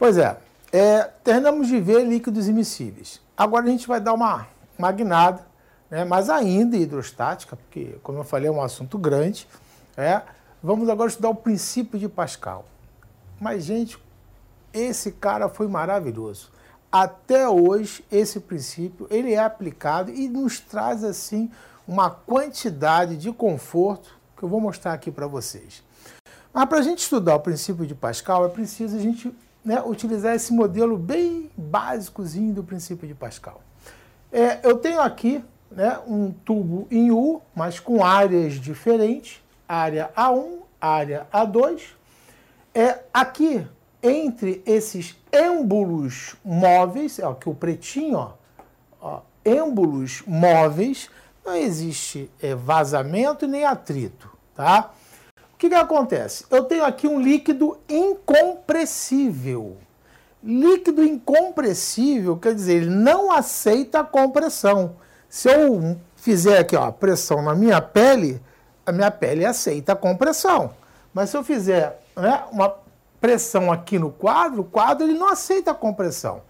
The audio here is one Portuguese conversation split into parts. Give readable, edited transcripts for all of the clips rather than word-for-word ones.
Pois é, terminamos de ver líquidos immiscíveis. Agora a gente vai dar uma guinada, né, mas ainda hidrostática, porque, como eu falei, é um assunto grande. Vamos agora estudar o princípio de Pascal. Mas, gente, esse cara foi maravilhoso. Até hoje, esse princípio ele é aplicado e nos traz, assim, uma quantidade de conforto que eu vou mostrar aqui para vocês. Mas para a gente estudar o princípio de Pascal, é preciso a gente, né, utilizar esse modelo bem básicozinho do princípio de Pascal. Eu tenho aqui, né, um tubo em U, mas com áreas diferentes, área A1, área A2. Aqui, entre esses êmbolos móveis, aqui o pretinho, êmbolos móveis, não existe vazamento nem atrito, tá? O que acontece? Eu tenho aqui um líquido incompressível. Líquido incompressível quer dizer, ele não aceita compressão. Se eu fizer aqui, pressão na minha pele, a minha pele aceita a compressão. Mas se eu fizer, né, uma pressão aqui no quadro, o quadro ele não aceita a compressão.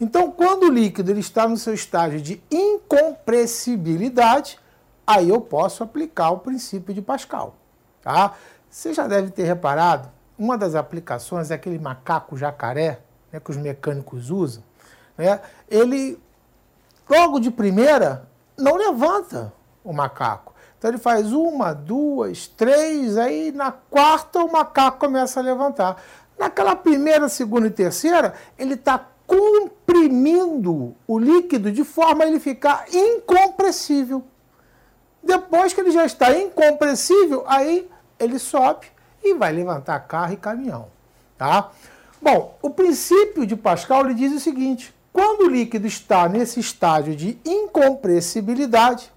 Então, quando o líquido ele está no seu estágio de incompressibilidade, aí eu posso aplicar o princípio de Pascal. Tá? Você já deve ter reparado, uma das aplicações é aquele macaco jacaré, né, que os mecânicos usam. Né? Ele, logo de primeira, não levanta o macaco. Então ele faz 1, 2, 3, aí na quarta o macaco começa a levantar. Naquela primeira, segunda e terceira, ele está comprimindo o líquido de forma a ele ficar incompressível. Depois que ele já está incompressível, aí ele sobe e vai levantar carro e caminhão. Tá? Bom, o princípio de Pascal ele diz o seguinte: quando o líquido está nesse estágio de incompressibilidade,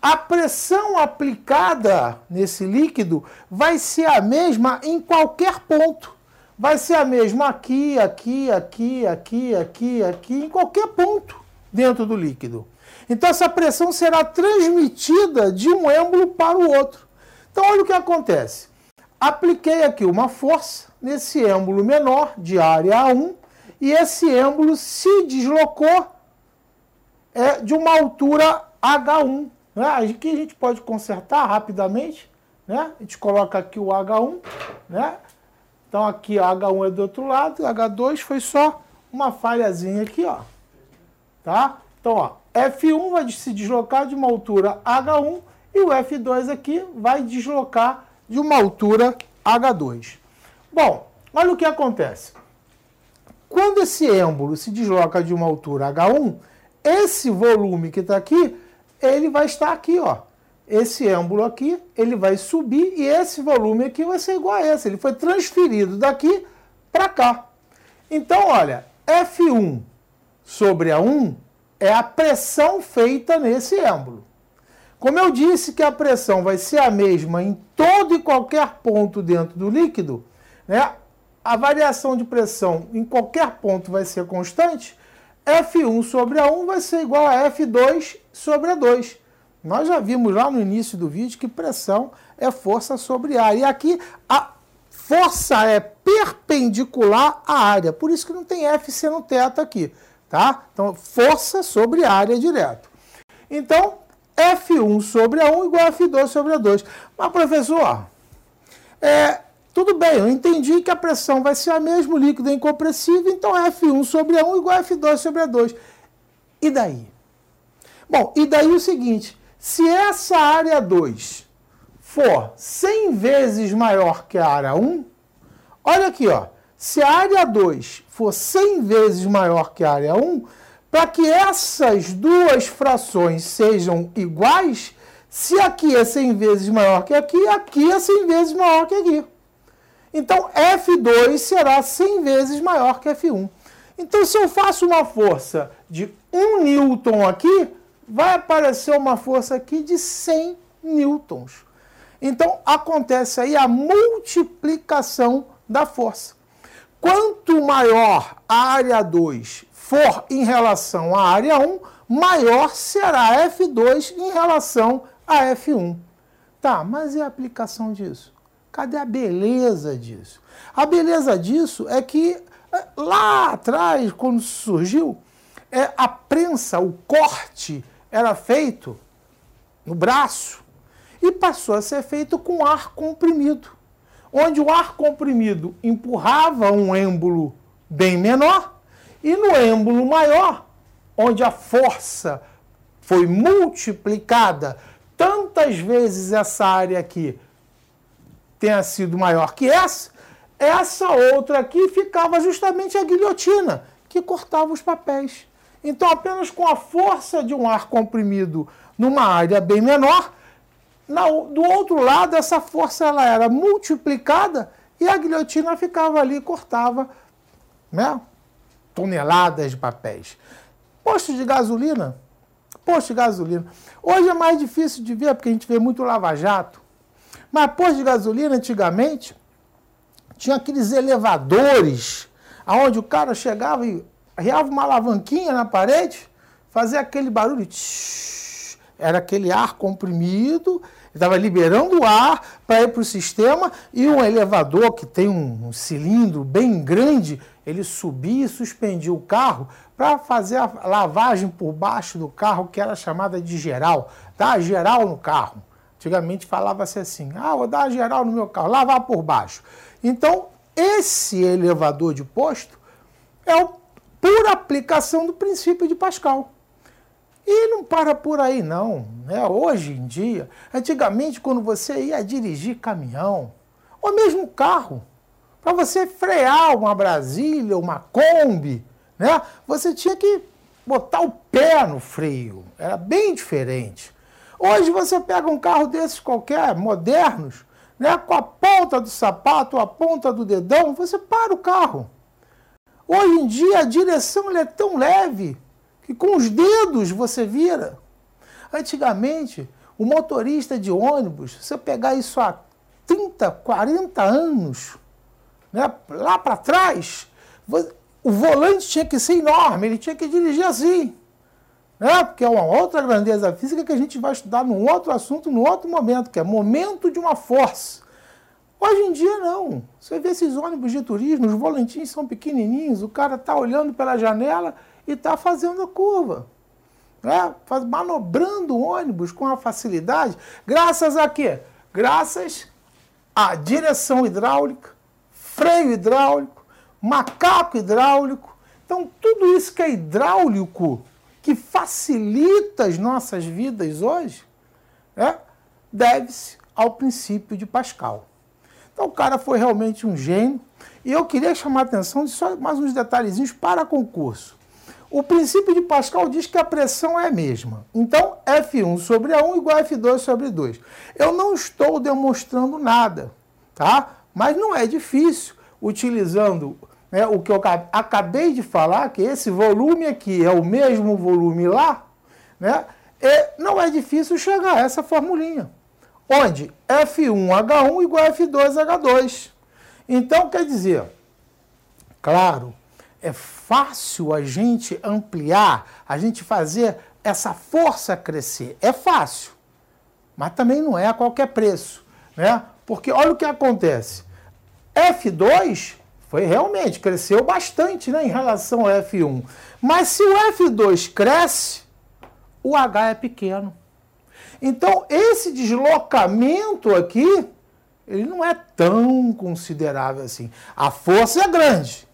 a pressão aplicada nesse líquido vai ser a mesma em qualquer ponto. Vai ser a mesma aqui, aqui, aqui, aqui, aqui, aqui, em qualquer ponto dentro do líquido. Então essa pressão será transmitida de um êmbolo para o outro. Então olha o que acontece. Apliquei aqui uma força nesse êmbolo menor de área A1 e esse êmbolo se deslocou de uma altura H1. Né? Aqui a gente pode consertar rapidamente. Né? A gente coloca aqui o H1. Né? Então aqui H1 é do outro lado, H2 foi só uma falhazinha aqui. Ó. Tá? Então F1 vai se deslocar de uma altura H1 e o F2 aqui vai deslocar de uma altura H2. Bom, olha o que acontece. Quando esse êmbolo se desloca de uma altura H1, esse volume que está aqui, ele vai estar aqui, ó. Esse êmbolo aqui, ele vai subir e esse volume aqui vai ser igual a esse. Ele foi transferido daqui para cá. Então, olha, F1 sobre A1 é a pressão feita nesse êmbolo. Como eu disse que a pressão vai ser a mesma em todo e qualquer ponto dentro do líquido, né? A variação de pressão em qualquer ponto vai ser constante, F1 sobre A1 vai ser igual a F2 sobre A2. Nós já vimos lá no início do vídeo que pressão é força sobre área. E aqui a força é perpendicular à área. Por isso que não tem F seno θ aqui. Tá? Então, força sobre área direto. Então, F1 sobre A1 igual a F2 sobre A2. Mas, professor, tudo bem, eu entendi que a pressão vai ser a mesma, o líquido é incompressível, então F1 sobre A1 igual a F2 sobre A2. E daí? Bom, e daí o seguinte, se essa área 2 for 100 vezes maior que a área 1, olha aqui, ó, se a área 2 for 100 vezes maior que a área 1, para que essas duas frações sejam iguais, se aqui é 100 vezes maior que aqui, aqui é 100 vezes maior que aqui. Então, F2 será 100 vezes maior que F1. Então, se eu faço uma força de 1 newton aqui, vai aparecer uma força aqui de 100 newtons. Então, acontece aí a multiplicação da força. Quanto maior a área 2 for em relação à área 1, maior será F2 em relação a F1. Tá, mas e a aplicação disso? Cadê a beleza disso? A beleza disso é que Lá atrás, quando surgiu, a prensa, o corte, era feito no braço e passou a ser feito com ar comprimido, onde o ar comprimido empurrava um êmbolo bem menor e no êmbolo maior, onde a força foi multiplicada tantas vezes essa área aqui tenha sido maior que essa outra aqui ficava justamente a guilhotina, que cortava os papéis. Então, apenas com a força de um ar comprimido numa área bem menor, do outro lado, essa força ela era multiplicada e a guilhotina ficava ali e cortava, né, toneladas de papéis. Posto de gasolina. Hoje é mais difícil de ver, porque a gente vê muito lava-jato. Mas posto de gasolina, antigamente, tinha aqueles elevadores, onde o cara chegava e arriava uma alavanquinha na parede, fazia aquele barulho, tsh, era aquele ar comprimido, estava liberando o ar para ir para o sistema, e um elevador que tem um cilindro bem grande, ele subia e suspendia o carro para fazer a lavagem por baixo do carro, que era chamada de geral, dar geral no carro. Antigamente falava-se assim, vou dar geral no meu carro, lavar por baixo. Então, esse elevador de posto é pura aplicação do princípio de Pascal. E não para por aí, não. Né? Hoje em dia, antigamente, quando você ia dirigir caminhão, ou mesmo carro, para você frear uma Brasília, uma Kombi, né? Você tinha que botar o pé no freio. Era bem diferente. Hoje você pega um carro desses qualquer, modernos, né, com a ponta do sapato, a ponta do dedão, você para o carro. Hoje em dia a direção é tão leve que com os dedos você vira. Antigamente, o motorista de ônibus, se você pegar isso há 30, 40 anos, né, lá para trás, o volante tinha que ser enorme, ele tinha que dirigir assim. Porque é uma outra grandeza física que a gente vai estudar num outro assunto, num outro momento, que é momento de uma força. Hoje em dia, não. Você vê esses ônibus de turismo, os volantinhos são pequenininhos, o cara está olhando pela janela e está fazendo a curva. Manobrando o ônibus com a facilidade. Graças a quê? Graças à direção hidráulica, freio hidráulico, macaco hidráulico. Então, tudo isso que é hidráulico, que facilita as nossas vidas hoje, deve-se ao princípio de Pascal. Então o cara foi realmente um gênio, e eu queria chamar a atenção de só mais uns detalhezinhos para concurso. O princípio de Pascal diz que a pressão é a mesma. Então, F1 sobre A1 igual a F2 sobre 2. Eu não estou demonstrando nada, tá? Mas não é difícil, utilizando o que eu acabei de falar, que esse volume aqui é o mesmo volume lá, né? Não é difícil chegar a essa formulinha, onde F1H1 igual a F2H2. Então, quer dizer, claro, é fácil a gente ampliar, a gente fazer essa força crescer. É fácil, mas também não é a qualquer preço, né? Porque olha o que acontece. F2 realmente cresceu bastante, né, em relação ao F1. Mas se o F2 cresce, o H é pequeno. Então, esse deslocamento aqui, ele não é tão considerável assim. A força é grande.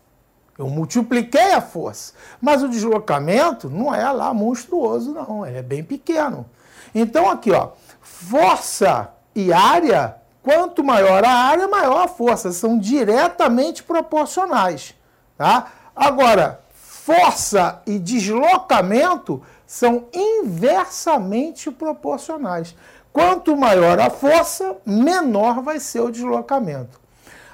Eu multipliquei a força. Mas o deslocamento não é lá monstruoso, não. Ele é bem pequeno. Então, aqui, ó, força e área, quanto maior a área, maior a força. São diretamente proporcionais. Tá? Agora, força e deslocamento são inversamente proporcionais. Quanto maior a força, menor vai ser o deslocamento.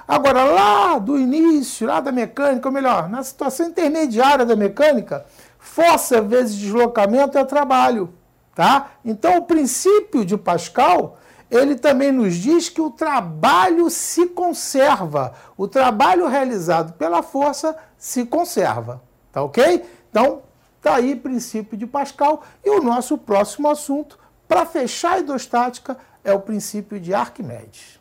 Agora, lá do início, lá da mecânica, ou melhor, na situação intermediária da mecânica, força vezes deslocamento é trabalho. Tá? Então, o princípio de Pascal, ele também nos diz que o trabalho se conserva. O trabalho realizado pela força se conserva. Tá ok? Então, tá aí o princípio de Pascal. E o nosso próximo assunto, para fechar a hidrostática, é o princípio de Arquimedes.